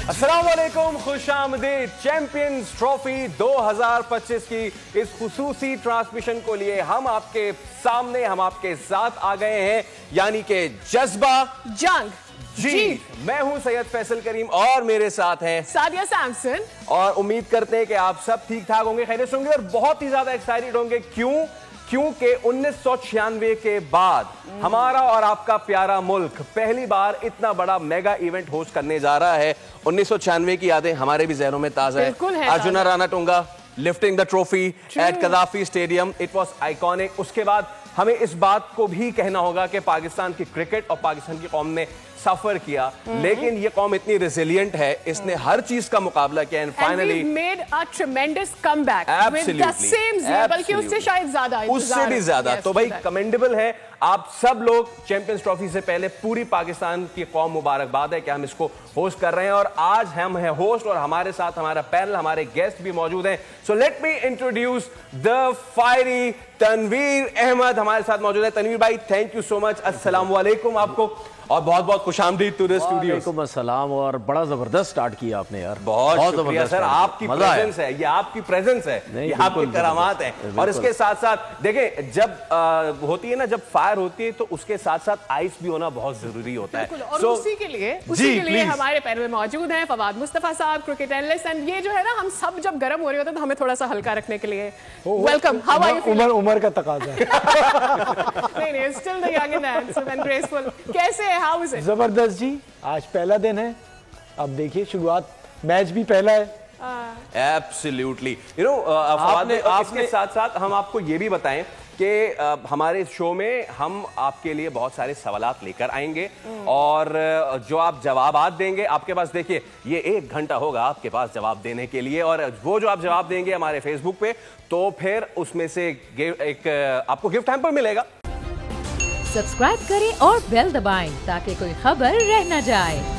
अस्सलामुअलैकुम, खुशामदीद। Champions trophy 2025 की इस खुसूसी ट्रांसमिशन को लिए हम आपके सामने, हम आपके साथ आ गए हैं, यानी कि जज्बा जंग जी। मैं हूं सैयद फैसल करीम और मेरे साथ हैं सादिया सैमसन। और उम्मीद करते हैं कि आप सब ठीक ठाक होंगे, खैरियत होंगे और बहुत ही ज्यादा एक्साइटेड होंगे। क्योंकि 1996 के बाद हमारा और आपका प्यारा मुल्क पहली बार इतना बड़ा मेगा इवेंट होस्ट करने जा रहा है। 1996 की यादें हमारे भी जहनों में ताजा है। Arjuna Ranatunga lifting the trophy at Gaddafi stadium, it was iconic. उसके बाद हमें इस बात को भी कहना होगा कि पाकिस्तान की क्रिकेट और पाकिस्तान की कौम ने सफर किया, लेकिन ये कौम इतनी रेजिलिएंट है, इसने हर चीज का मुकाबला किया and finally made a ट्रेमेंडस comeback with the same zero, बल्कि उससे शायद ज्यादा, उससे भी ज्यादा। तो भाई कमेंडेबल है। आप सब लोग चैंपियंस ट्रॉफी से पहले पूरी पाकिस्तान की कौम मुबारकबाद है कि हम इसको होस्ट कर रहे हैं और आज हम हैं होस्ट और हमारे साथ हमारा पैनल, हमारे गेस्ट भी मौजूद हैं। So let me introduce the fiery Tanveer Ahmed हमारे साथ मौजूद है। तनवीर भाई, थैंक यू सो मच। अस्सलाम वालेकुम आपको और बहुत बहुत खुशामदीद टू द स्टूडियो। वालेकुम अस्सलाम। और बड़ा जबरदस्त स्टार्ट किया आपने यार, बहुत शुक्रिया सर। आपकी प्रेजेंस है, ये आपकी प्रेजेंस है, ये आपकी करामात है। और इसके साथ साथ देखें, जब होती है ना, जब फायर होती है तो उसके साथ साथ आइस भी होना बहुत जरूरी होता है। और उसी के लिए हमारे पैनल में मौजूद हैं फवाद मुस्तफा साहब, क्रिकेट एनालिस्ट। एंड ये जो है ना, हम सब जब गर्म हो रहे होते हैं तो हमें थोड़ा सा हल्का रखने के लिए वेलकम। How are you? उम्र का तकाजा है। नहीं, still the young and handsome and graceful. कैसे है? How is it? जबरदस्त जी, आज पहला दिन है। अब देखिए शुरुआत, मैच भी पहला है। एब्सोल्युटली। यू नो, आपके साथ साथ हम आपको ये भी बताएं कि हमारे शो में हम आपके लिए बहुत सारे सवालात लेकर आएंगे और जो आप जवाबात देंगे, आपके पास देखिए ये 1 घंटा होगा आपके पास जवाब देने के लिए, और वो जो आप जवाब देंगे हमारे फेसबुक पे, तो फिर उसमें से एक आपको गिफ्ट हैम्पर मिलेगा। सब्सक्राइब करें और बेल दबाएं ताकि कोई खबर रह न जाए।